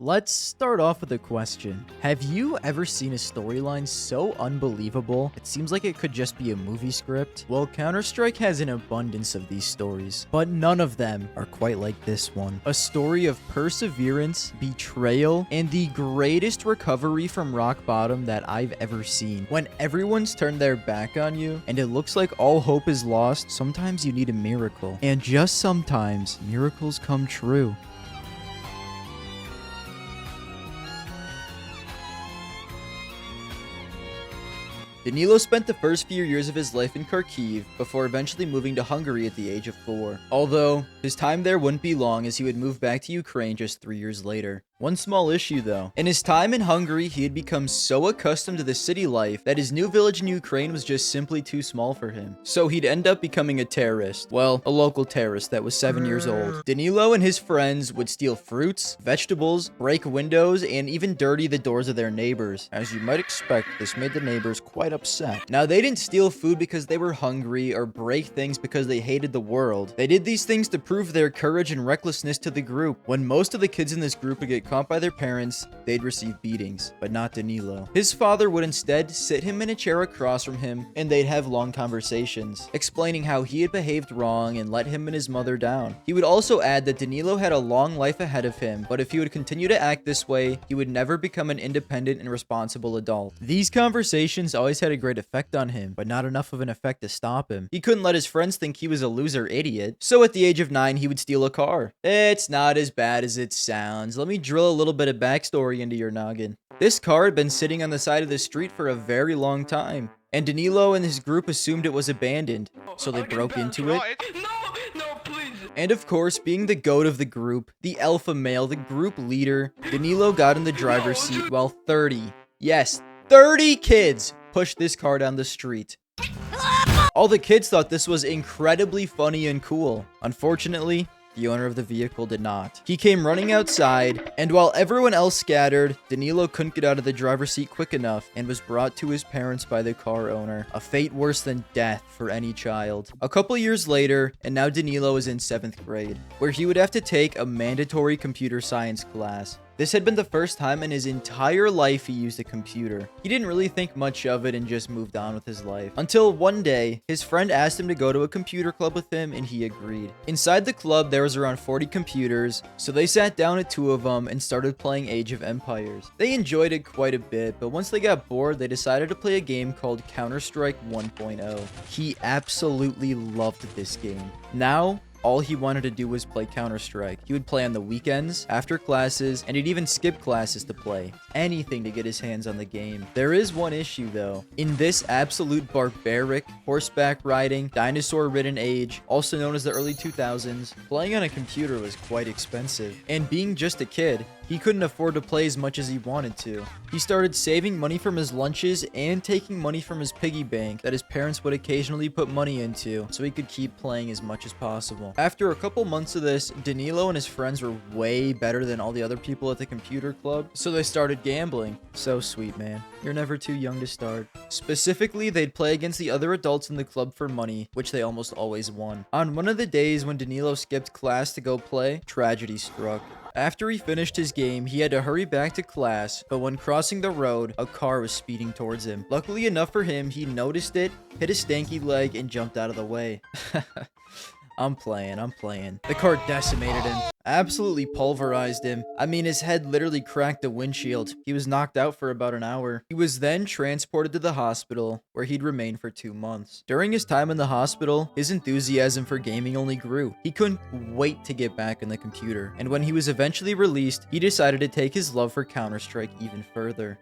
Let's start off with a question. Have you ever seen a storyline so unbelievable, it seems like it could just be a movie script? Well, Counter-Strike has an abundance of these stories, but none of them are quite like this one. A story of perseverance, betrayal, and the greatest recovery from rock bottom that I've ever seen. When everyone's turned their back on you, and it looks like all hope is lost, sometimes you need a miracle. And just sometimes, miracles come true. Danilo spent the first few years of his life in Kharkiv before eventually moving to Hungary at the age of 4. Although, his time there wouldn't be long as he would move back to Ukraine just 3 years later. One small issue though. In his time in Hungary, he had become so accustomed to the city life that his new village in Ukraine was just simply too small for him. So he'd end up becoming a terrorist. Well, a local terrorist that was 7 years old. Danilo and his friends would steal fruits, vegetables, break windows, and even dirty the doors of their neighbors. As you might expect, this made the neighbors quite upset. Now, they didn't steal food because they were hungry or break things because they hated the world. They did these things to prove their courage and recklessness to the group. When most of the kids in this group would get caught by their parents, they'd receive beatings, but not Danilo. His father would instead sit him in a chair across from him, and they'd have long conversations, explaining how he had behaved wrong and let him and his mother down. He would also add that Danilo had a long life ahead of him, but if he would continue to act this way, he would never become an independent and responsible adult. These conversations always had a great effect on him, but not enough of an effect to stop him. He couldn't let his friends think he was a loser idiot, so at the age of 9, he would steal a car. It's not as bad as it sounds. Let me drill a little bit of backstory into your noggin. This car had been sitting on the side of the street for a very long time, and Danilo and his group assumed it was abandoned, so they broke into it. No, please. And of course, being the goat of the group, the alpha male, the group leader, Danilo got in the driver's seat while 30, yes, 30 kids pushed this car down the street. All the kids thought this was incredibly funny and cool. Unfortunately, the owner of the vehicle did not. He came running outside, and while everyone else scattered, Danilo couldn't get out of the driver's seat quick enough and was brought to his parents by the car owner. A fate worse than death for any child. A couple years later, and now Danilo is in 7th grade, where he would have to take a mandatory computer science class. This had been the first time in his entire life he used a computer. He didn't really think much of it and just moved on with his life. Until one day, his friend asked him to go to a computer club with him and he agreed. Inside the club, there was around 40 computers, so they sat down at 2 of them and started playing Age of Empires. They enjoyed it quite a bit, but once they got bored, they decided to play a game called Counter-Strike 1.0. He absolutely loved this game. Now, all he wanted to do was play Counter-Strike. He would play on the weekends, after classes, and he'd even skip classes to play. Anything to get his hands on the game. There is one issue though. In this absolute barbaric, horseback riding, dinosaur-ridden age, also known as the early 2000s, playing on a computer was quite expensive. And being just a kid, he couldn't afford to play as much as he wanted to. He started saving money from his lunches and taking money from his piggy bank that his parents would occasionally put money into so he could keep playing as much as possible. After a couple months of this, Danilo and his friends were way better than all the other people at the computer club, so they started gambling. So sweet, man. You're never too young to start. Specifically, they'd play against the other adults in the club for money, which they almost always won. On one of the days when Danilo skipped class to go play, tragedy struck. After he finished his game, he had to hurry back to class, but when crossing the road, a car was speeding towards him. Luckily enough for him, he noticed it, hit his stanky leg, and jumped out of the way. I'm playing. The car decimated him. Absolutely pulverized him. I mean, his head literally cracked the windshield. He was knocked out for about an hour. He was then transported to the hospital, where he'd remain for 2 months. During his time in the hospital, his enthusiasm for gaming only grew. He couldn't wait to get back on the computer. And when he was eventually released, he decided to take his love for Counter-Strike even further.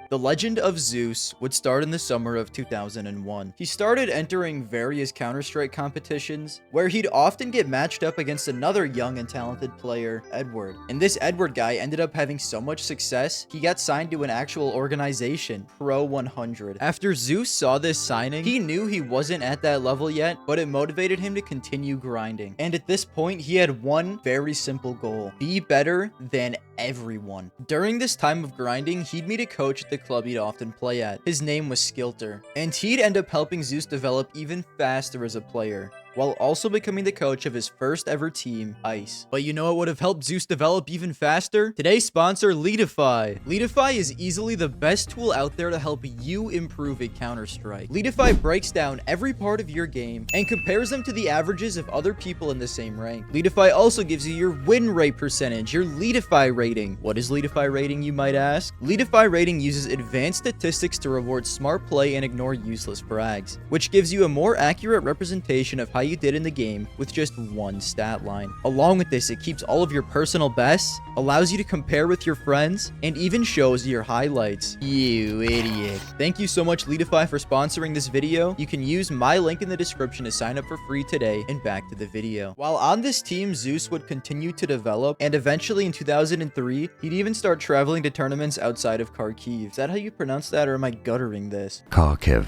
The Legend of Zeus would start in the summer of 2001. He started entering various Counter-Strike competitions, where he'd often get matched up against another young and talented player, Edward. And this Edward guy ended up having so much success, he got signed to an actual organization, Pro 100. After Zeus saw this signing, he knew he wasn't at that level yet, but it motivated him to continue grinding. And at this point, he had one very simple goal: be better than everyone. During this time of grinding, he'd meet a coach at the club he'd often play at. His name was Skilter, and he'd end up helping Zeus develop even faster as a player. while also becoming the coach of his first ever team, Ice. But you know what would have helped Zeus develop even faster? Today's sponsor, Leetify. Leetify is easily the best tool out there to help you improve at Counter-Strike. Leetify breaks down every part of your game and compares them to the averages of other people in the same rank. Leetify also gives you your win rate percentage, your Leetify rating. What is Leetify rating, you might ask? Leetify rating uses advanced statistics to reward smart play and ignore useless frags, which gives you a more accurate representation of how you did in the game with just one stat line. Along with this, it keeps all of your personal bests, allows you to compare with your friends, and even shows your highlights. You idiot. Thank you so much, Leetify, for sponsoring this video. You can use my link in the description to sign up for free today, and back to the video. While on this team, Zeus would continue to develop, and eventually in 2003, he'd even start traveling to tournaments outside of Kharkiv. Is that how you pronounce that, or am I guttering this? Kharkiv,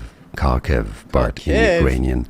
but in Ukrainian,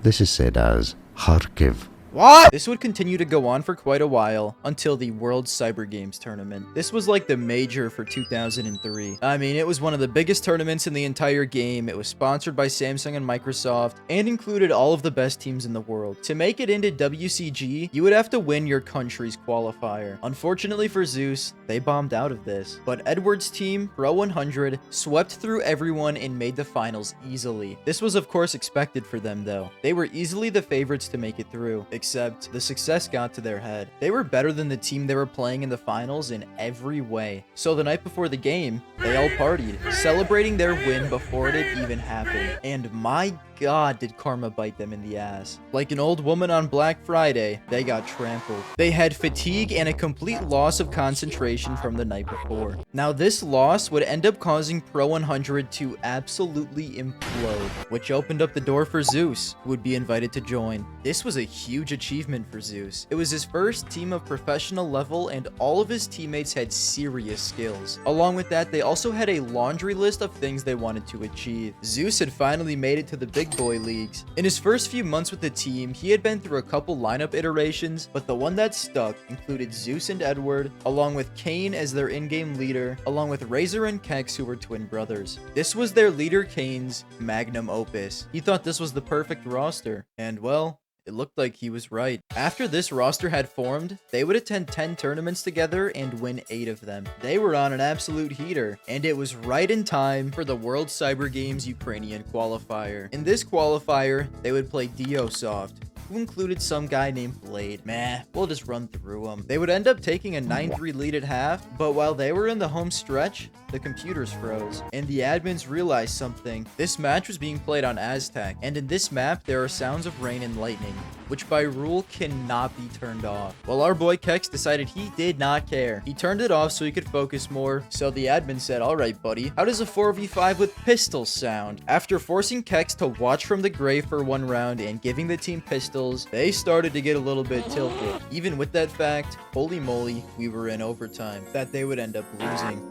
this is said as Kharkiv. What? This would continue to go on for quite a while until the World Cyber Games tournament. This was like the major for 2003. I mean, it was one of the biggest tournaments in the entire game. It was sponsored by Samsung and Microsoft and included all of the best teams in the world. To make it into WCG, you would have to win your country's qualifier. Unfortunately for Zeus, they bombed out of this. But Edward's team, Pro 100, swept through everyone and made the finals easily. This was of course expected for them though. They were easily the favorites to make it through. Except the success got to their head. They were better than the team they were playing in the finals in every way. So the night before the game, they all partied, celebrating their win before it had even happened. And my God, did karma bite them in the ass. Like an old woman on Black Friday, they got trampled. They had fatigue and a complete loss of concentration from the night before. Now this loss would end up causing Pro 100 to absolutely implode, which opened up the door for Zeus, who would be invited to join. This was a huge achievement for Zeus. It was his first team of professional level, and all of his teammates had serious skills. Along with that, they also had a laundry list of things they wanted to achieve. Zeus had finally made it to the big boy leagues. In his first few months with the team, he had been through a couple lineup iterations, but the one that stuck included Zeus and Edward, along with Kane as their in-game leader, along with Razor and Kex, who were twin brothers. This was their leader Kane's magnum opus. He thought this was the perfect roster, and well, it looked like he was right. After this roster had formed, they would attend 10 tournaments together and win 8 of them. They were on an absolute heater, and it was right in time for the World Cyber Games Ukrainian qualifier. In this qualifier, they would play Diosoft, who included some guy named Blade. Meh, we'll just run through them. They would end up taking a 9-3 lead at half, but while they were in the home stretch, the computers froze, and the admins realized something. This match was being played on Aztec, and in this map, there are sounds of rain and lightning, which by rule cannot be turned off. Well, our boy Kex decided he did not care. He turned it off so he could focus more, so the admin said, "Alright buddy, how does a 4v5 with pistols sound?" After forcing Kex to watch from the grave for one round and giving the team pistols, they started to get a little bit tilted. Even with that fact, holy moly, we were in overtime, that they would end up losing.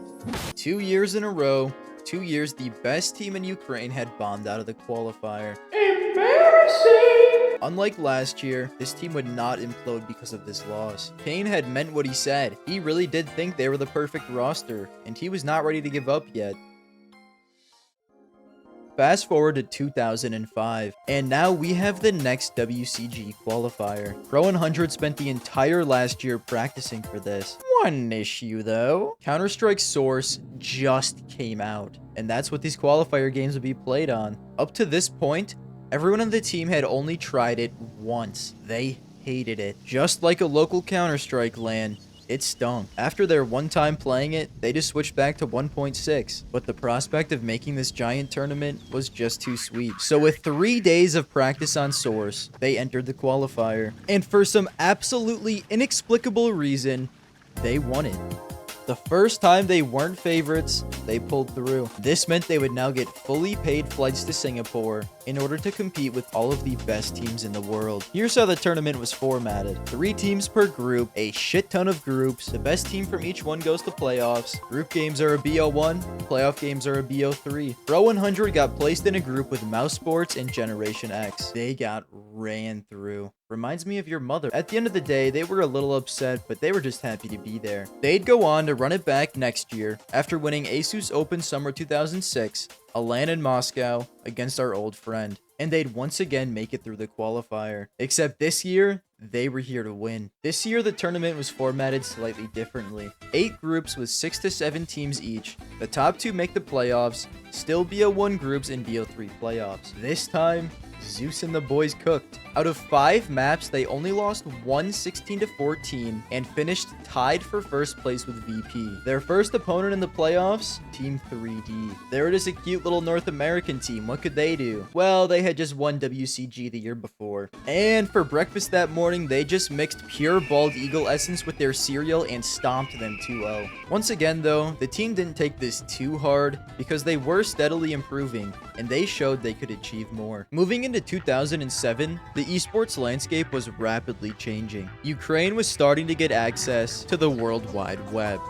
2 years in a row, 2 years the best team in Ukraine had bombed out of the qualifier. Embarrassing! Unlike last year, this team would not implode because of this loss. Kane had meant what he said. He really did think they were the perfect roster, and he was not ready to give up yet. Fast forward to 2005, and now we have the next WCG qualifier. Pro 100 spent the entire last year practicing for this. One issue though, Counter-Strike Source just came out, and that's what these qualifier games would be played on. Up to this point, everyone on the team had only tried it once. They hated it. Just like a local Counter-Strike LAN, it stunk. After their one time playing it, they just switched back to 1.6. But the prospect of making this giant tournament was just too sweet. So with 3 days of practice on Source, they entered the qualifier. And for some absolutely inexplicable reason, they won it. The first time they weren't favorites, they pulled through. This meant they would now get fully paid flights to Singapore in order to compete with all of the best teams in the world. Here's how the tournament was formatted. 3 teams per group, a shit ton of groups. The best team from each one goes to playoffs. Group games are a BO1, playoff games are a BO3. Pro 100 got placed in a group with Mouse Sports and Generation X. They got ran through. Reminds me of your mother. At the end of the day, they were a little upset, but they were just happy to be there. They'd go on to run it back next year after winning Asus Open Summer 2006, a LAN in Moscow, against our old friend. and they'd once again make it through the qualifier. Except this year, they were here to win. This year, the tournament was formatted slightly differently. 8 groups with 6 to 7 teams each. The top 2 make the playoffs, still BO1 groups and BO3 playoffs. This time, Zeus and the boys cooked. Out of 5 maps, they only lost 16-14 and finished tied for first place with VP. Their first opponent in the playoffs, Team 3D. They were just a cute little North American team. What could they do? Well, they had just won WCG the year before. And for breakfast that morning, they just mixed pure bald eagle essence with their cereal and stomped them 2-0. Once again, though, the team didn't take this too hard because they were steadily improving and they showed they could achieve more. Moving into 2007, the esports landscape was rapidly changing. Ukraine was starting to get access to the World Wide Web.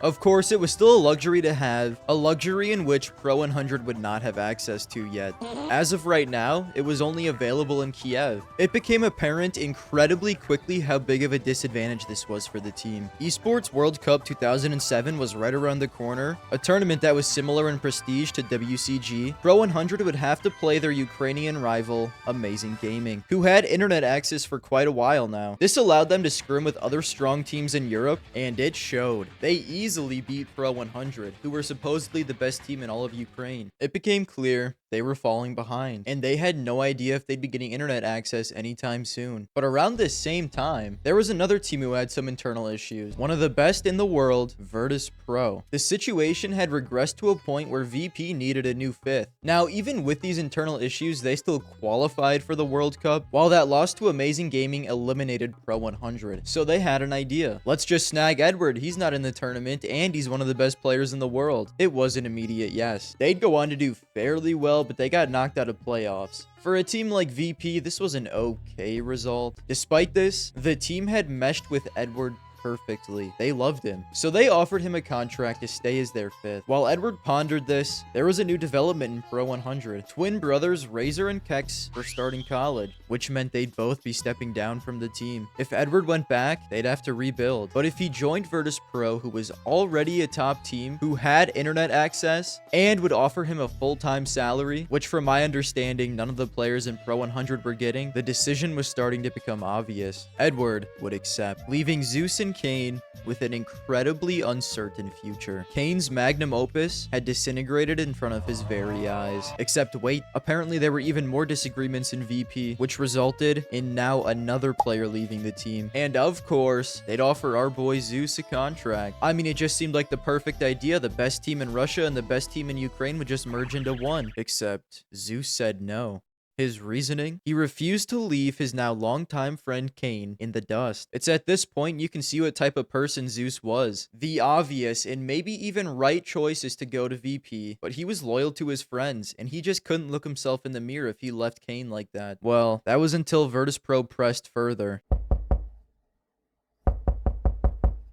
Of course, it was still a luxury to have, a luxury in which Pro 100 would not have access to yet. As of right now, it was only available in Kiev. It became apparent incredibly quickly how big of a disadvantage this was for the team. Esports World Cup 2007 was right around the corner, a tournament that was similar in prestige to WCG. Pro 100 would have to play their Ukrainian rival, Amazing Gaming, who had internet access for quite a while now. This allowed them to scrim with other strong teams in Europe, and it showed. They easily beat Pro 100, who were supposedly the best team in all of Ukraine. It became clear they were falling behind, and they had no idea if they'd be getting internet access anytime soon. But around this same time, there was another team who had some internal issues. One of the best in the world, Virtus Pro. The situation had regressed to a point where VP needed a new 5th. Now, even with these internal issues, they still qualified for the World Cup, while that loss to Amazing Gaming eliminated Pro 100. So they had an idea. Let's just snag Edward. He's not in the tournament, and he's one of the best players in the world. It was an immediate yes. They'd go on to do fairly well, but they got knocked out of playoffs. For a team like VP, this was an okay result. Despite this, the team had meshed with Edward perfectly. They loved him. So they offered him a contract to stay as their 5th. While Edward pondered this, there was a new development in Pro 100. Twin brothers Razor and Kex were starting college, which meant they'd both be stepping down from the team. If Edward went back, they'd have to rebuild. But if he joined Virtus Pro, who was already a top team, who had internet access, and would offer him a full-time salary, which from my understanding, none of the players in Pro 100 were getting, the decision was starting to become obvious. Edward would accept, leaving Zeus and Kane with an incredibly uncertain future. Kane's magnum opus had disintegrated in front of his very eyes. Except wait, apparently there were even more disagreements in VP, which resulted in now another player leaving the team. And of course, they'd offer our boy Zeus a contract. I mean, it just seemed like the perfect idea. The best team in Russia and the best team in Ukraine would just merge into one. Except Zeus said no. His reasoning? He refused to leave his now longtime friend Kane in the dust. It's at this point you can see what type of person Zeus was. The obvious and maybe even right choice is to go to VP, but he was loyal to his friends, and he just couldn't look himself in the mirror if he left Kane like that. Well, that was until Virtus Pro pressed further.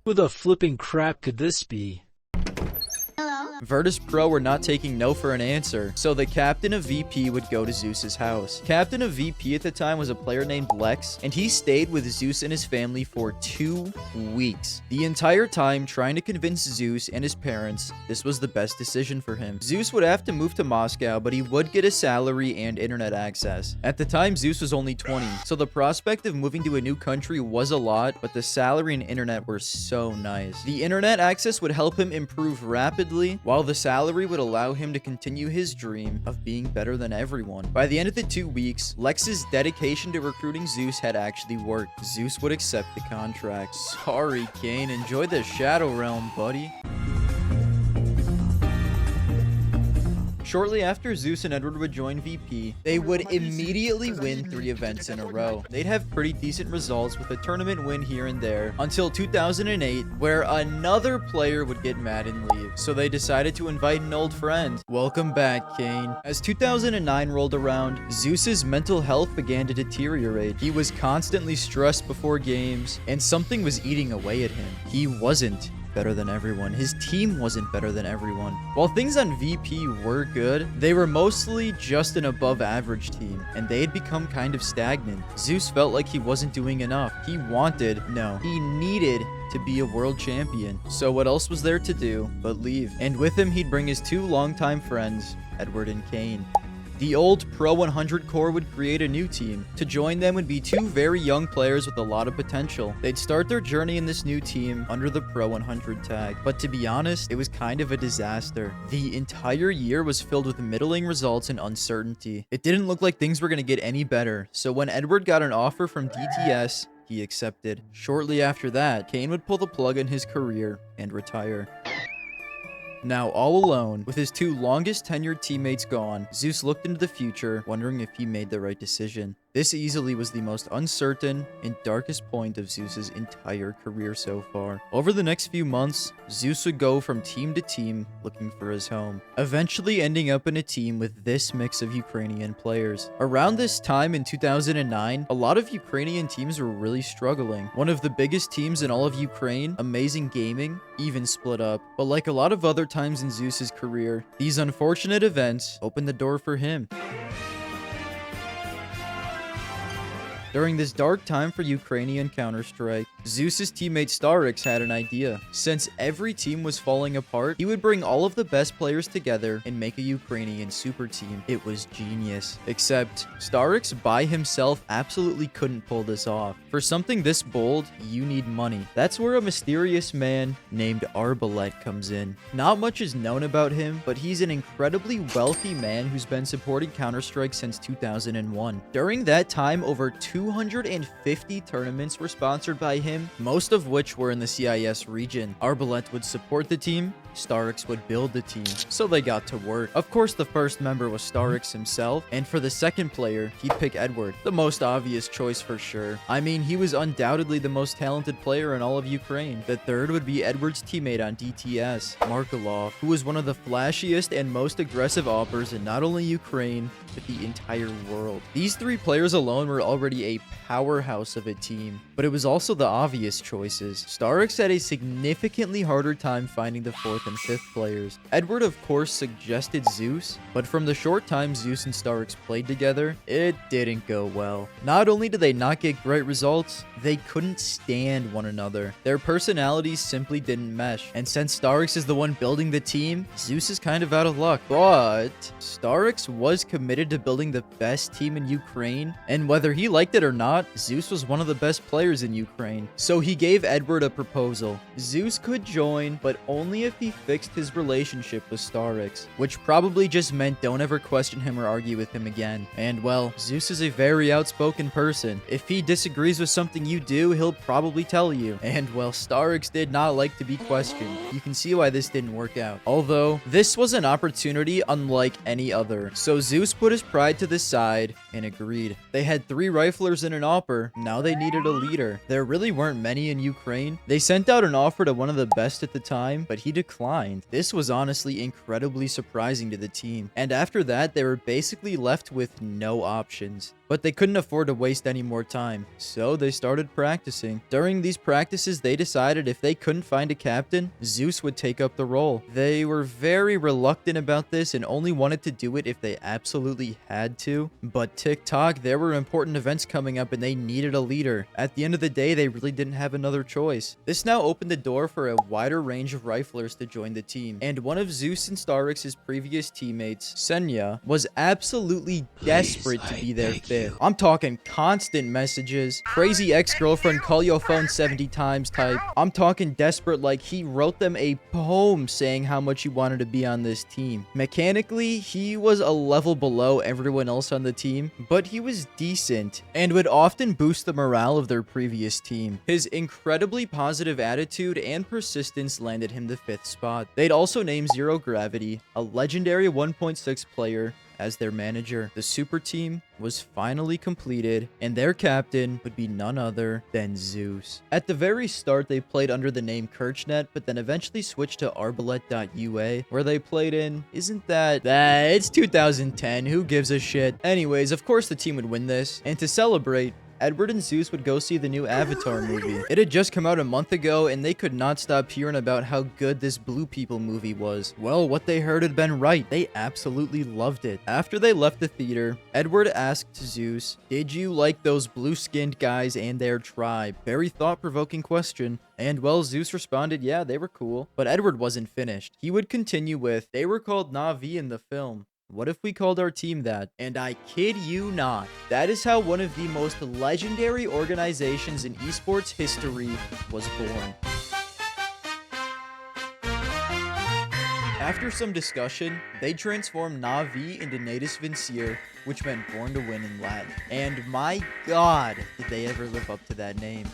Who the flipping crap could this be? Virtus Pro were not taking no for an answer, so the captain of VP would go to Zeus's house. Captain of VP at the time was a player named Lex, and he stayed with Zeus and his family for 2 weeks. The entire time trying to convince Zeus and his parents this was the best decision for him. Zeus would have to move to Moscow, but he would get a salary and internet access. At the time, Zeus was only 20, so the prospect of moving to a new country was a lot, but the salary and internet were so nice. The internet access would help him improve rapidly, while the salary would allow him to continue his dream of being better than everyone. By the end of the 2 weeks, Lex's dedication to recruiting Zeus had actually worked. Zeus would accept the contract. Sorry, Kane. Enjoy the Shadow Realm, buddy. Shortly after Zeus and Edward would join VP, they would immediately win 3 events in a row. They'd have pretty decent results with a tournament win here and there until 2008, where another player would get mad and leave. So they decided to invite an old friend. Welcome back, Kane. As 2009 rolled around, Zeus's mental health began to deteriorate. He was constantly stressed before games, and something was eating away at him. He wasn't better than everyone. His team wasn't better than everyone. While things on VP were good, they were mostly just an above average team, and they had become kind of stagnant. Zeus felt like he wasn't doing enough. He needed to be a world champion. So what else was there to do but leave? And with him, he'd bring his 2 longtime friends, Edward and Cain. The old Pro 100 core would create a new team. To join them would be two very young players with a lot of potential. They'd start their journey in this new team under the Pro 100 tag. But to be honest, it was kind of a disaster. The entire year was filled with middling results and uncertainty. It didn't look like things were going to get any better. So when Edward got an offer from DTS, he accepted. Shortly after that, Cain would pull the plug in his career and retire. Now, all alone, with his two longest tenured teammates gone, Zeus looked into the future, wondering if he made the right decision. This easily was the most uncertain and darkest point of Zeus's entire career so far. Over the next few months, Zeus would go from team to team looking for his home, eventually ending up in a team with this mix of Ukrainian players. Around this time in 2009, a lot of Ukrainian teams were really struggling. One of the biggest teams in all of Ukraine, Amazing Gaming, even split up. But like a lot of other times in Zeus's career, these unfortunate events opened the door for him. During this dark time for Ukrainian Counter-Strike, Zeus's teammate Starix had an idea. Since every team was falling apart, he would bring all of the best players together and make a Ukrainian super team. It was genius. Except, Starix by himself absolutely couldn't pull this off. For something this bold, you need money. That's where a mysterious man named Arbalest comes in. Not much is known about him, but he's an incredibly wealthy man who's been supporting Counter-Strike since 2001. During that time, over 250 tournaments were sponsored by him, most of which were in the CIS region. Arbalest would support the team, Starix would build the team, so they got to work. Of course, the first member was Starix himself, and for the second player, he'd pick Edward, the most obvious choice for sure. I mean, he was undoubtedly the most talented player in all of Ukraine. The third would be Edward's teammate on DTS, Markelov, who was one of the flashiest and most aggressive oppers in not only Ukraine, but the entire world. These three players alone were already a powerhouse of a team, but it was also the obvious choices. Starix had a significantly harder time finding the fourth and fifth players. Edward, of course, suggested Zeus, but from the short time Zeus and Starix played together, it didn't go well. Not only did they not get great results, they couldn't stand one another. Their personalities simply didn't mesh, and since Starix is the one building the team, Zeus is kind of out of luck. But Starix was committed to building the best team in Ukraine, and whether he liked it or not, Zeus was one of the best players in Ukraine. So he gave Edward a proposal. Zeus could join, but only if he fixed his relationship with Starix, which probably just meant don't ever question him or argue with him again. And well, Zeus is a very outspoken person. If he disagrees with something you do, he'll probably tell you. And well, Starix did not like to be questioned. You can see why this didn't work out. Although, this was an opportunity unlike any other. So Zeus put his pride to the side and agreed. They had 3 riflers and an opper. Now they needed a leader. There really weren't many in Ukraine. They sent out an offer to one of the best at the time, but he declined. This was honestly incredibly surprising to the team. And after that, they were basically left with no options. But they couldn't afford to waste any more time, so they started practicing. During these practices, they decided if they couldn't find a captain, Zeus would take up the role. They were very reluctant about this and only wanted to do it if they absolutely had to. But TikTok, there were important events coming up and they needed a leader. At the end of the day, they really didn't have another choice. This now opened the door for a wider range of riflers to join the team. And one of Zeus and Starix's previous teammates, Senya, was absolutely desperate to be their fifth. I'm talking constant messages, crazy ex-girlfriend call your phone 70 times type. I'm talking desperate like he wrote them a poem saying how much he wanted to be on this team. Mechanically, he was a level below everyone else on the team, but he was decent and would often boost the morale of their previous team. His incredibly positive attitude and persistence landed him the 5th spot. They'd also named Zero Gravity, a legendary 1.6 player, as their manager. The super team was finally completed, and their captain would be none other than Zeus. At the very start, they played under the name Kirchnet, but then eventually switched to Arbalest.ua, where they played in, it's 2010, who gives a shit? Anyways, of course the team would win this, and to celebrate, Edward and Zeus would go see the new Avatar movie. It had just come out a month ago, and they could not stop hearing about how good this Blue People movie was. Well, what they heard had been right. They absolutely loved it. After they left the theater, Edward asked Zeus, "Did you like those blue-skinned guys and their tribe?" Very thought-provoking question. And well, Zeus responded, yeah, they were cool. But Edward wasn't finished. He would continue with, "They were called Na'vi in the film. What if we called our team that? And I kid you not, that is how one of the most legendary organizations in esports history was born. After some discussion, they transformed Na'Vi into Natus Vincere, which meant born to win in Latin. And my god, did they ever live up to that name.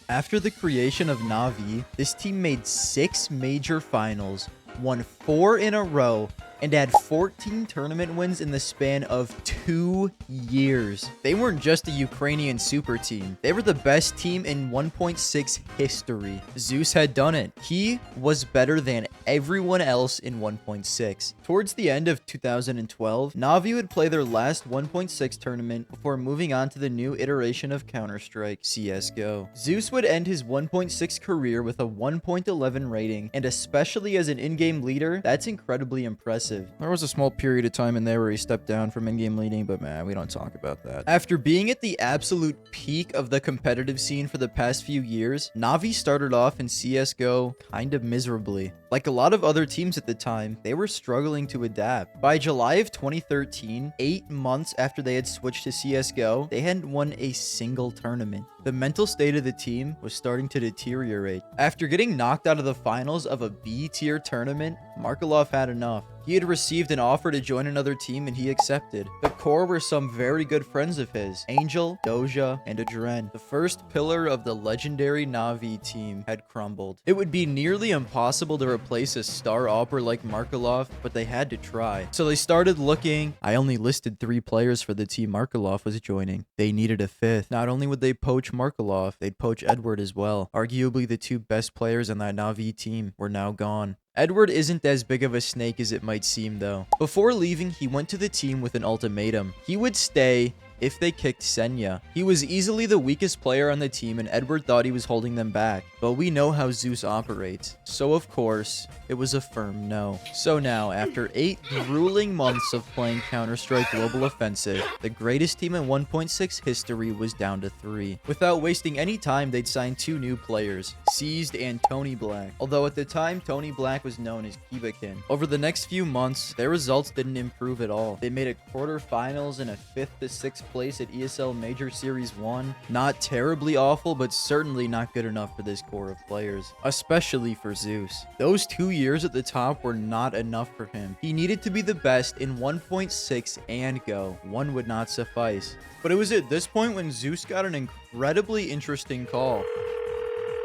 After the creation of Na'Vi, this team made 6 major finals, won 4 in a row, and had 14 tournament wins in the span of 2 years. They weren't just a Ukrainian super team. They were the best team in 1.6 history. Zeus had done it. He was better than everyone else in 1.6. Towards the end of 2012, Na'Vi would play their last 1.6 tournament before moving on to the new iteration of Counter-Strike, CSGO. Zeus would end his 1.6 career with a 1.11 rating, and especially as an in-game leader, that's incredibly impressive. There was a small period of time in there where he stepped down from in-game leading, but man, we don't talk about that. After being at the absolute peak of the competitive scene for the past few years, Na'Vi started off in CSGO kind of miserably. Like a lot of other teams at the time, they were struggling to adapt. By July of 2013, 8 months after they had switched to CSGO, they hadn't won a single tournament. The mental state of the team was starting to deteriorate. After getting knocked out of the finals of a B-tier tournament, Markelov had enough. He had received an offer to join another team and he accepted. The core were some very good friends of his, Angel, Doja, and Adren. The first pillar of the legendary Na'Vi team had crumbled. It would be nearly impossible to replace a star AWPer like Markelov, but they had to try. So they started looking. I only listed 3 players for the team Markelov was joining. They needed a 5th. Not only would they poach Markelov, they'd poach Edward as well. Arguably the 2 best players on that Na'Vi team were now gone. Edward isn't as big of a snake as it might seem though. Before leaving, he went to the team with an ultimatum. He would stay if they kicked Senya. He was easily the weakest player on the team and Edward thought he was holding them back. But we know how Zeus operates. So of course, it was a firm no. So now, after 8 grueling months of playing Counter-Strike Global Offensive, the greatest team in 1.6 history was down to 3. Without wasting any time, they'd signed 2 new players, Seized and Tony Black. Although at the time, Tony Black was known as Kibakin. Over the next few months, their results didn't improve at all. They made it quarterfinals and a 5th to 6th place at ESL Major Series 1. Not terribly awful, but certainly not good enough for this core of players, especially for Zeus. Those 2 years at the top were not enough for him. He needed to be the best in 1.6 and go. 1 would not suffice. But it was at this point when Zeus got an incredibly interesting call.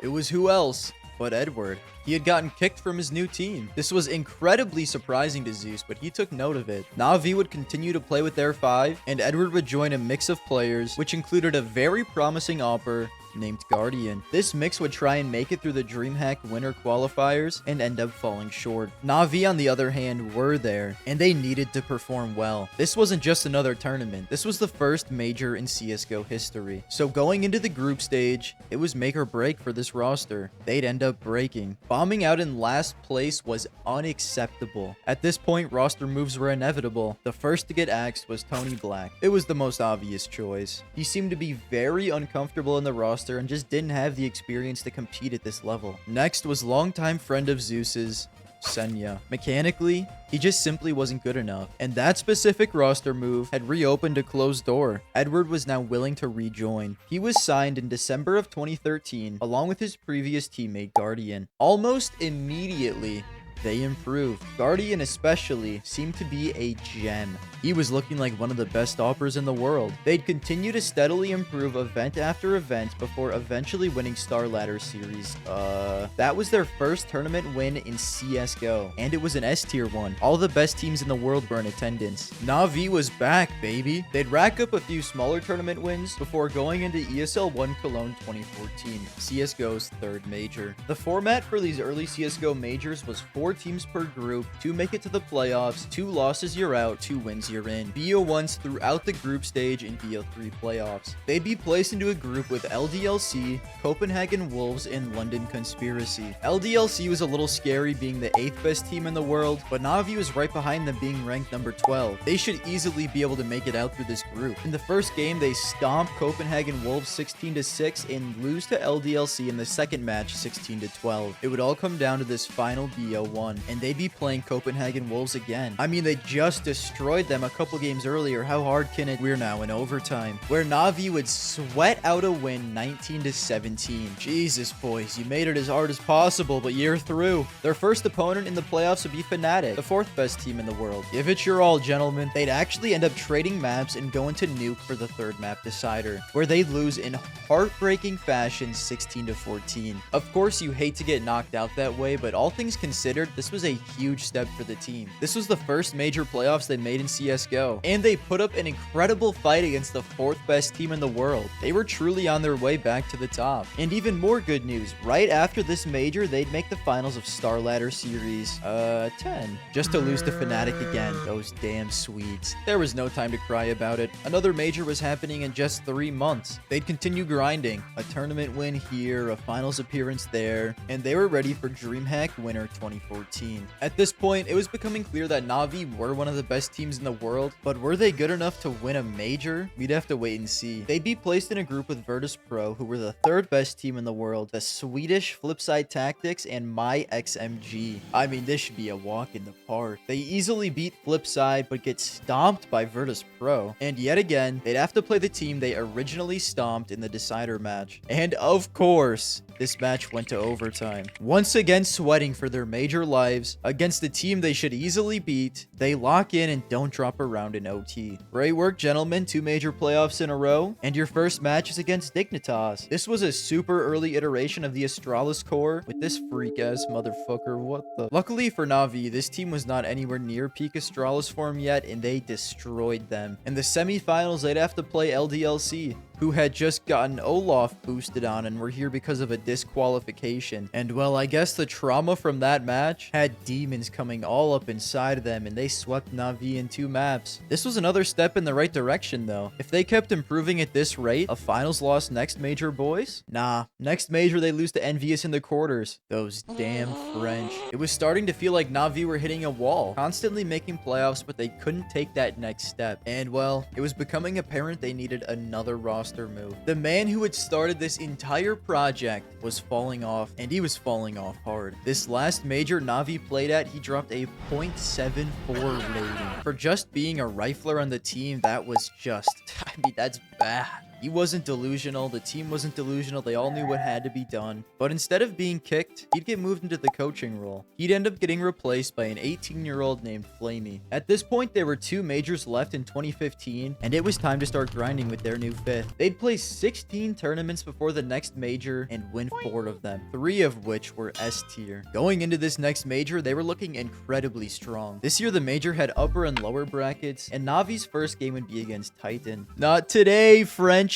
It was who else but Edward. He had gotten kicked from his new team. This was incredibly surprising to Zeus, but he took note of it. Na'Vi would continue to play with their 5, and Edward would join a mix of players, which included a very promising AWPer named Guardian. This mix would try and make it through the DreamHack winter qualifiers and end up falling short. Na'Vi, on the other hand, were there, and they needed to perform well. This wasn't just another tournament. This was the first major in CSGO history. So going into the group stage, it was make or break for this roster. They'd end up breaking. Bombing out in last place was unacceptable. At this point, roster moves were inevitable. The first to get axed was Tony Black. It was the most obvious choice. He seemed to be very uncomfortable in the roster and just didn't have the experience to compete at this level. Next was longtime friend of Zeus's, Senya. Mechanically, he just simply wasn't good enough, and that specific roster move had reopened a closed door. Edward was now willing to rejoin. He was signed in December of 2013, along with his previous teammate Guardian. Almost immediately, they improved. Guardian especially seemed to be a gem. He was looking like one of the best oppers in the world. They'd continue to steadily improve event after event before eventually winning Star Ladder Series. That was their first tournament win in CSGO, and it was an S tier one. All the best teams in the world were in attendance. Na'Vi was back, baby. They'd rack up a few smaller tournament wins before going into ESL 1 Cologne 2014, CSGO's third major. The format for these early CSGO majors was 4 teams per group, 2 make it to the playoffs, 2 losses you're out, 2 wins you're in. BO1s throughout the group stage and BO3 playoffs. They'd be placed into a group with LDLC, Copenhagen Wolves, and London Conspiracy. LDLC was a little scary being the 8th best team in the world, but Na'Vi was right behind them being ranked number 12. They should easily be able to make it out through this group. In the first game, they stomped Copenhagen Wolves 16-6 and lose to LDLC in the second match 16-12. It would all come down to this final BO1, and they'd be playing Copenhagen Wolves again. I mean, they just destroyed them a couple games earlier. How hard can it? We're now in overtime, where Na'Vi would sweat out a win 19-17. Jesus, boys, you made it as hard as possible, but you're through. Their first opponent in the playoffs would be Fnatic, the 4th best team in the world. Give it your all, gentlemen. They'd actually end up trading maps and go into Nuke for the 3rd map decider, where they'd lose in heartbreaking fashion 16-14. Of course, you hate to get knocked out that way, but all things considered, this was a huge step for the team. This was the first major playoffs they made in CSGO, and they put up an incredible fight against the 4th best team in the world. They were truly on their way back to the top. And even more good news, right after this major, they'd make the finals of Star Ladder Series 10, just to lose to Fnatic again. Those damn Swedes. There was no time to cry about it. Another major was happening in just 3 months. They'd continue grinding, a tournament win here, a finals appearance there, and they were ready for DreamHack Winter 2014. At this point, it was becoming clear that Na'Vi were one of the best teams in the world, but were they good enough to win a major? We'd have to wait and see. They'd be placed in a group with Virtus Pro, who were the 3rd best team in the world, the Swedish Flipside Tactics, and MyXMG. I mean, this should be a walk in the park. They easily beat Flipside, but get stomped by Virtus Pro. And yet again, they'd have to play the team they originally stomped in the decider match. And of course, this match went to overtime. Once again sweating for their major lives against the team they should easily beat, they lock in and don't drop a round in OT. Great work, gentlemen. 2 major playoffs in a row, and your first match is against Dignitas. This was a super early iteration of the Astralis core with this freak-ass motherfucker. What the? Luckily for Na'Vi, this team was not anywhere near peak Astralis form yet, and they destroyed them. In the semifinals, they'd have to play LDLC, who had just gotten Olaf boosted on and were here because of a disqualification. And well, I guess the trauma from that match had demons coming all up inside of them, and they swept Na'Vi in 2 maps. This was another step in the right direction, though. If they kept improving at this rate, a finals loss next major, boys? Nah. Next major, they lose to Envious in the quarters. Those damn French. It was starting to feel like Na'Vi were hitting a wall, constantly making playoffs, but they couldn't take that next step. And well, it was becoming apparent they needed another roster move. The man who had started this entire project was falling off, and he was falling off hard. This last major Na'Vi played at, he dropped a .74 rating. For just being a rifler on the team, that was just, I mean, that's bad. He wasn't delusional, the team wasn't delusional, they all knew what had to be done. But instead of being kicked, he'd get moved into the coaching role. He'd end up getting replaced by an 18-year-old named Flamey. At this point, there were 2 majors left in 2015, and it was time to start grinding with their new 5th. They'd play 16 tournaments before the next major and win 4 of them, 3 of which were S tier. Going into this next major, they were looking incredibly strong. This year, the major had upper and lower brackets, and Navi's first game would be against Titan. Not today, Frenchies.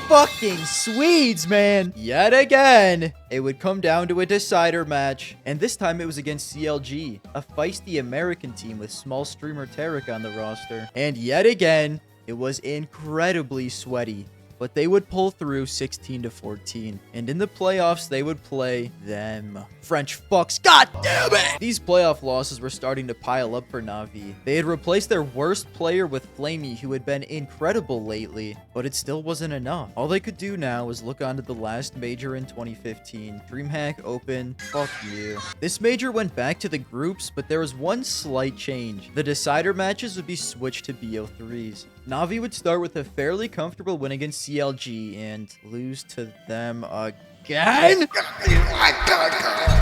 Fucking Swedes, man. Yet again, it would come down to a decider match, and this time it was against CLG, a feisty American team with small streamer Tarek on the roster. And yet again, it was incredibly sweaty, but they would pull through 16-14. And in the playoffs, they would play them. French fucks. God damn it! These playoff losses were starting to pile up for Na'Vi. They had replaced their worst player with Flamey, who had been incredible lately, but it still wasn't enough. All they could do now was look on to the last major in 2015. DreamHack Open. Fuck you. This major went back to the groups, but there was one slight change. The decider matches would be switched to BO3s. Na'Vi would start with a fairly comfortable win against CLG and lose to them again. again?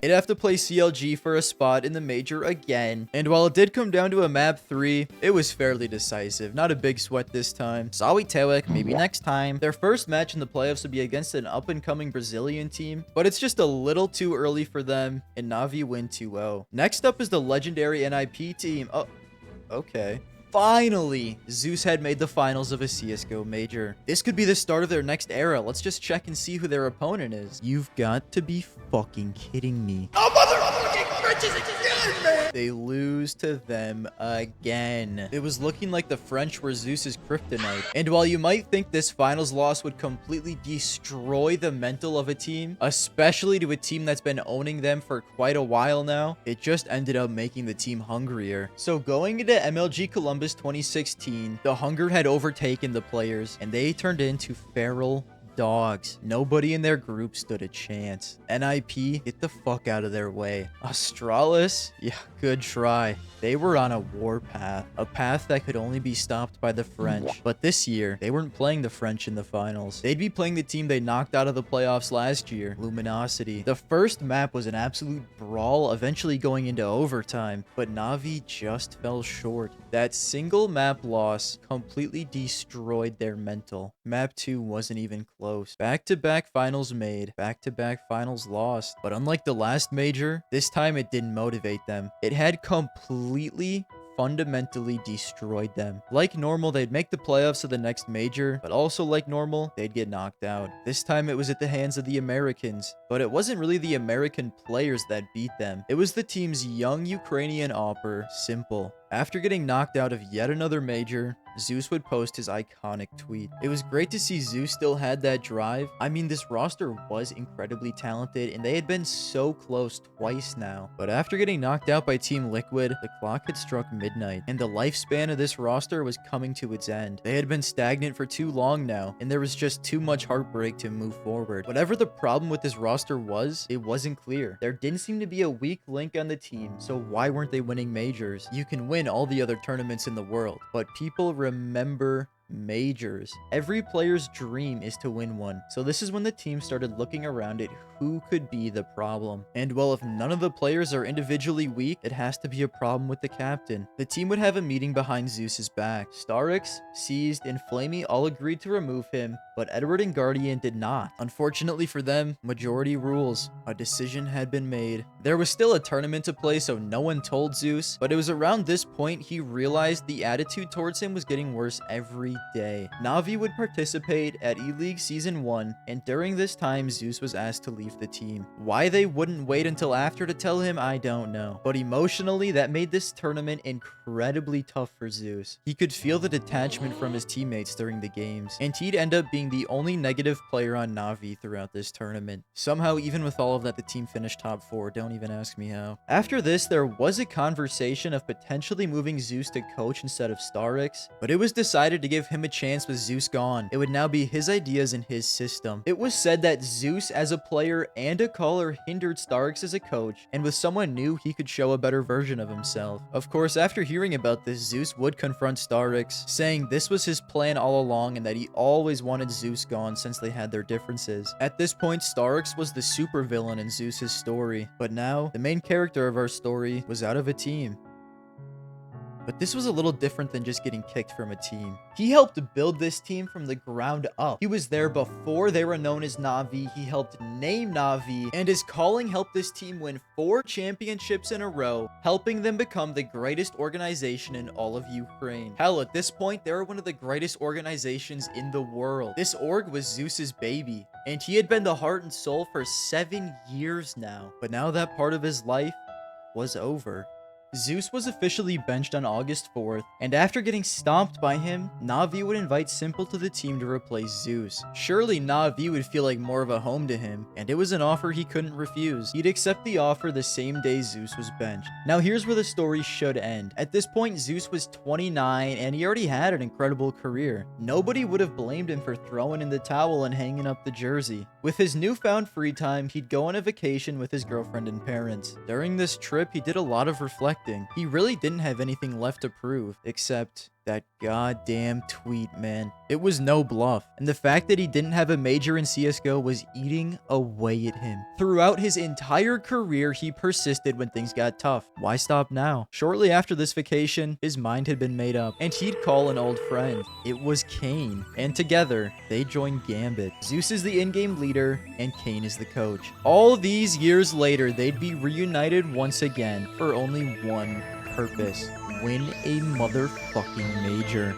It'd have to play CLG for a spot in the major again. And while it did come down to a map 3, it was fairly decisive. Not a big sweat this time. Sorry, Tewek, maybe next time. Their first match in the playoffs would be against an up-and-coming Brazilian team, but it's just a little too early for them, and Na'Vi win 2-0. Next up is the legendary NIP team. Oh, okay. Finally, Zeus had made the finals of a CSGO major. This could be the start of their next era. Let's just check and see who their opponent is. You've got to be fucking kidding me. Oh, motherfucking French again, man! They lose to them again. It was looking like the French were Zeus's kryptonite. And while you might think this finals loss would completely destroy the mental of a team, especially to a team that's been owning them for quite a while now, it just ended up making the team hungrier. So going into MLG Columbus 2016, the hunger had overtaken the players, and they turned into feral dogs. Nobody in their group stood a chance. NIP, get the fuck out of their way. Astralis, yeah, good try. They were on a war path, a path that could only be stopped by the French. But this year, they weren't playing the French in the finals. They'd be playing the team they knocked out of the playoffs last year, Luminosity. The first map was an absolute brawl, eventually going into overtime, but Na'Vi just fell short. That single map loss completely destroyed their mental. Map 2 wasn't even close. Back-to-back finals made, back-to-back finals lost. But unlike the last major, this time it didn't motivate them. It had completely fundamentally destroyed them. Like normal, they'd make the playoffs of the next major, but also like normal, they'd get knocked out. This time it was at the hands of the Americans, but it wasn't really the American players that beat them. It was the team's young Ukrainian opper, Simple. After getting knocked out of yet another major, Zeus would post his iconic tweet. It was great to see Zeus still had that drive. I mean, this roster was incredibly talented, and they had been so close twice now. But after getting knocked out by Team Liquid, the clock had struck midnight, and the lifespan of this roster was coming to its end. They had been stagnant for too long now, and there was just too much heartbreak to move forward. Whatever the problem with this roster was, it wasn't clear. There didn't seem to be a weak link on the team, so why weren't they winning majors? You can win all the other tournaments in the world, but people remember majors. Every player's dream is to win one. So this is when the team started looking around at who could be the problem. And well, if none of the players are individually weak, it has to be a problem with the captain. The team would have a meeting behind Zeus's back. Starix, Seized, and Flamey all agreed to remove him, but Edward and Guardian did not. Unfortunately for them, majority rules. A decision had been made. There was still a tournament to play, so no one told Zeus, but it was around this point he realized the attitude towards him was getting worse every day. Na'Vi would participate at E-League Season 1, and during this time, Zeus was asked to leave the team. Why they wouldn't wait until after to tell him, I don't know. But emotionally, that made this tournament incredibly tough for Zeus. He could feel the detachment from his teammates during the games, and he'd end up being the only negative player on Na'Vi throughout this tournament. Somehow, even with all of that, the team finished top 4. Don't even ask me how. After this, there was a conversation of potentially moving Zeus to coach instead of Starix, but it was decided to give him a chance with Zeus gone. It would now be his ideas and his system. It was said that Zeus as a player and a caller hindered Starix as a coach, and with someone new, he could show a better version of himself. Of course, after hearing about this, Zeus would confront Starix, saying this was his plan all along and that he always wanted Zeus gone since they had their differences. At this point, Starix was the supervillain in Zeus's story, but now, the main character of our story was out of a team. But this was a little different than just getting kicked from a team. He helped build this team from the ground up. He was there before they were known as Na'Vi. He helped name Na'Vi, and his calling helped this team win 4 championships in a row, helping them become the greatest organization in all of Ukraine. Hell, at this point, they were one of the greatest organizations in the world. This org was Zeus's baby, and he had been the heart and soul for 7 years now. But now that part of his life was over. Zeus was officially benched on August 4th, and after getting stomped by him, Na'Vi would invite Simple to the team to replace Zeus. Surely Na'Vi would feel like more of a home to him, and it was an offer he couldn't refuse. He'd accept the offer the same day Zeus was benched. Now here's where the story should end. At this point, Zeus was 29, and he already had an incredible career. Nobody would have blamed him for throwing in the towel and hanging up the jersey. With his newfound free time, he'd go on a vacation with his girlfriend and parents. During this trip, he did a lot of reflecting. He really didn't have anything left to prove, except That goddamn tweet, man. It was no bluff. And the fact that he didn't have a major in CSGO was eating away at him. Throughout his entire career, he persisted when things got tough. Why stop now? Shortly after this vacation, his mind had been made up, and he'd call an old friend. It was Kane. And together, they joined Gambit. Zeus is the in-game leader, and Kane is the coach. All these years later, they'd be reunited once again for only one purpose: win a motherfucking major.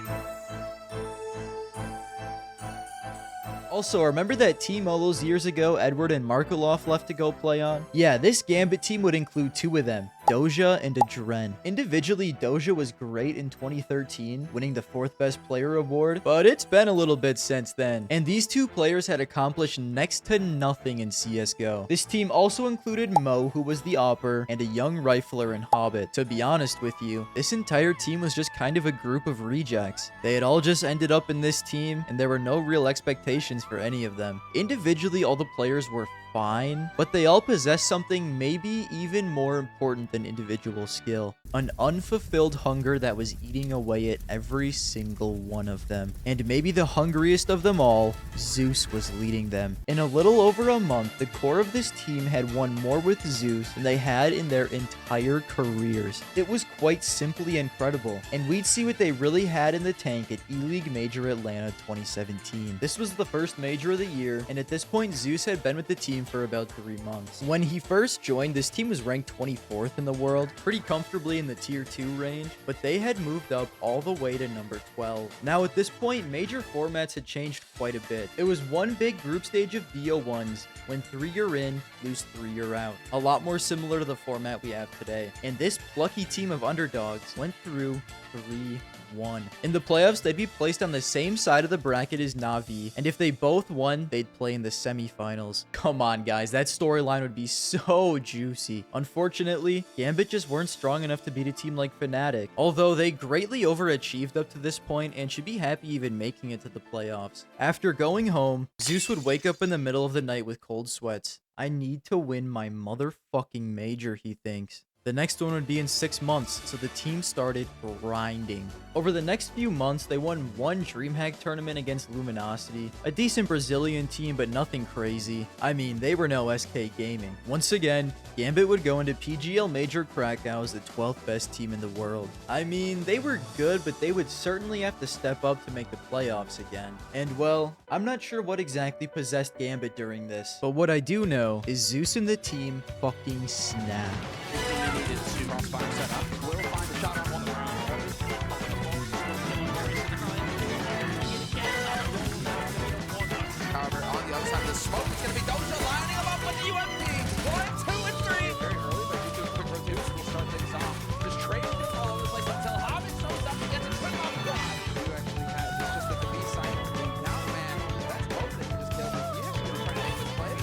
Also, remember that team all those years ago Edward and Markaloff left to go play on? Yeah, this Gambit team would include two of them, Doja and Adren. Individually, Doja was great in 2013, winning the 4th best player award, but it's been a little bit since then. And these two players had accomplished next to nothing in CSGO. This team also included Mo, who was the Opper, and a young rifler in Hobbit. To be honest with you, this entire team was just kind of a group of rejects. They had all just ended up in this team, and there were no real expectations for any of them. Individually, all the players were fine, but they all possess something maybe even more important than individual skill: an unfulfilled hunger that was eating away at every single one of them. And maybe the hungriest of them all, Zeus was leading them. In a little over a month, the core of this team had won more with Zeus than they had in their entire careers. It was quite simply incredible, and we'd see what they really had in the tank at E-League Major Atlanta 2017. This was the first major of the year, and at this point, Zeus had been with the team for about 3 months. When he first joined, this team was ranked 24th in the world, pretty comfortably in the tier 2 range, but they had moved up all the way to number 12. Now at this point, major formats had changed quite a bit. It was one big group stage of BO1s, when 3 you're in, lose 3 you're out. A lot more similar to the format we have today. And this plucky team of underdogs went through 3-1. In the playoffs, they'd be placed on the same side of the bracket as Na'Vi, and if they both won, they'd play in the semifinals. Come on, guys, that storyline would be so juicy. Unfortunately, Gambit just weren't strong enough to beat a team like Fnatic, although they greatly overachieved up to this point and should be happy even making it to the playoffs. After going home, Zeus would wake up in the middle of the night with cold sweats. I need to win my motherfucking major, he thinks. The next one would be in 6 months, so the team started grinding. Over the next few months, they won one DreamHack tournament against Luminosity, a decent Brazilian team, but nothing crazy. I mean, they were no SK Gaming. Once again, Gambit would go into PGL Major Krakow as the 12th best team in the world. I mean, they were good, but they would certainly have to step up to make the playoffs again. And well, I'm not sure what exactly possessed Gambit during this, but what I do know is Zeus and the team fucking snapped. Smoke is going to be Doja lining him up with the UMP. 1, 2, and 3. Very early, but you do a quick rotation. We'll start things off. Just trading it all over the place until Hobbit shows up and gets a quick off the drive. You actually have, it's just that the B side being down, man. That's both they can just kill them. He actually going to try to make this play.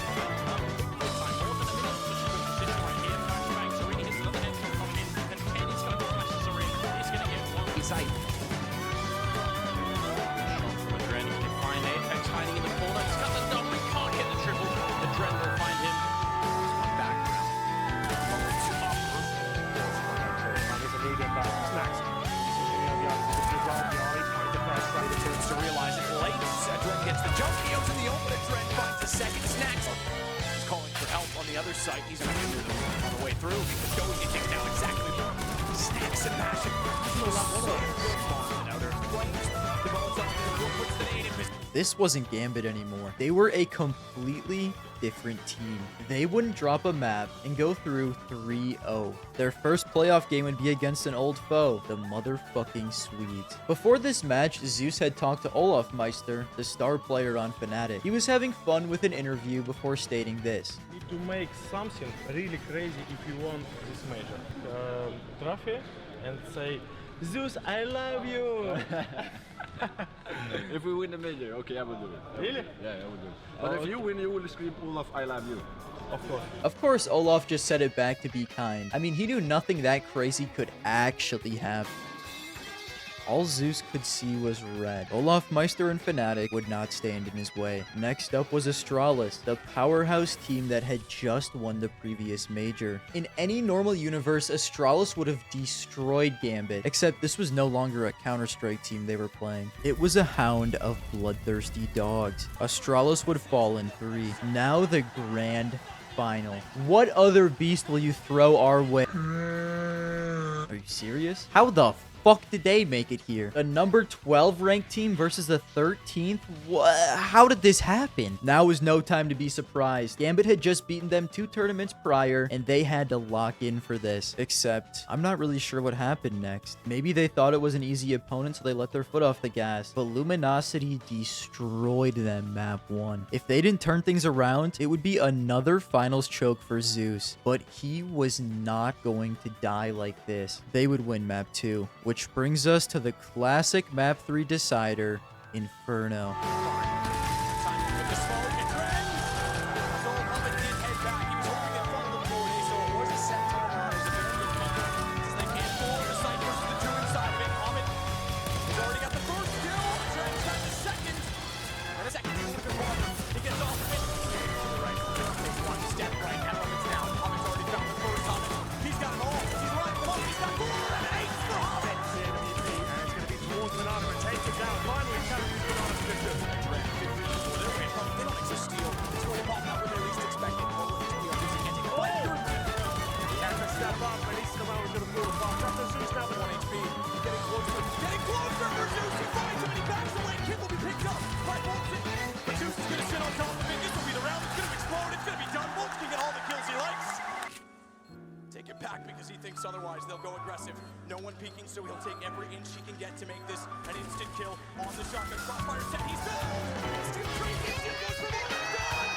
He's like, to realize it late. Adren gets the jump. He goes in the open. Adren finds a second. Snacks. He's calling for help on the other side. He's going to do them on the way through. He goes. He takes down exactly. Snacks and Passion. This wasn't Gambit anymore. They were a completely different team. They wouldn't drop a map and go through 3-0. Their first playoff game would be against an old foe, the motherfucking Swedes. Before this match, Zeus had talked to Olaf Meister, the star player on Fnatic. He was having fun with an interview before stating this. You need to make something really crazy if you want this major. Trophy and say, Zeus, I love you! If we win the major, okay, I will do it. Really? Yeah, I will do it. But if you win, you will scream, Olaf, I love you. Of course. Of course, Olaf just said it back to be kind. I mean, he knew nothing that crazy could actually happen. All Zeus could see was red. Olaf Meister and Fnatic would not stand in his way. Next up was Astralis, the powerhouse team that had just won the previous major. In any normal universe, Astralis would have destroyed Gambit, except this was no longer a Counter-Strike team they were playing. It was a hound of bloodthirsty dogs. Astralis would fall in 3. Now the grand final. What other beast will you throw our way? Are you serious? How the fuck did they make it here? A number 12 ranked team versus the 13th? How did this happen? Now is no time to be surprised. Gambit had just beaten them 2 tournaments prior, and they had to lock in for this. Except, I'm not really sure what happened next. Maybe they thought it was an easy opponent, so they let their foot off the gas. But Luminosity destroyed them map 1. If they didn't turn things around, it would be another finals choke for Zeus. But he was not going to die like this. They would win map 2. Which brings us to the classic map 3 decider, Inferno. Because he thinks otherwise they'll go aggressive. No one peeking, so he'll take every inch he can get to make this an instant kill on the shotgun. Crossfire set, he's done! Steel train, instant goes for more, he's done!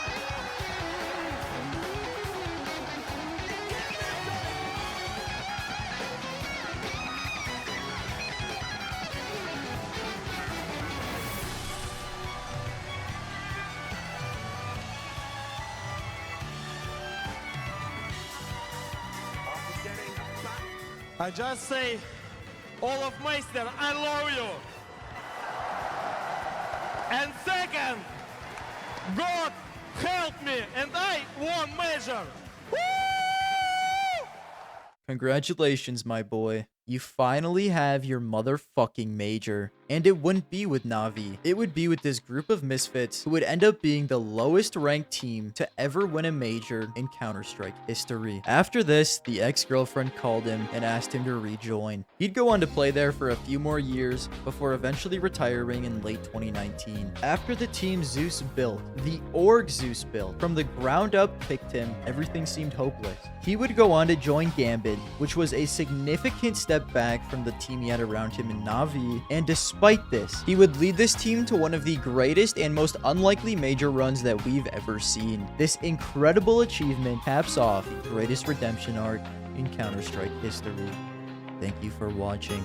I just say, Olaf Meister, I love you. And second, God help me, and I won major. Woo! Congratulations, my boy. You finally have your motherfucking major. And it wouldn't be with Na'Vi. It would be with this group of misfits who would end up being the lowest ranked team to ever win a major in Counter-Strike history. After this, the ex-girlfriend called him and asked him to rejoin. He'd go on to play there for a few more years before eventually retiring in late 2019. After the team Zeus built, the org Zeus built, from the ground up picked him, everything seemed hopeless. He would go on to join Gambit, which was a significant step back from the team he had around him in Na'Vi, and despite this, he would lead this team to one of the greatest and most unlikely major runs that we've ever seen. This incredible achievement caps off the greatest redemption arc in Counter-Strike history. Thank you for watching.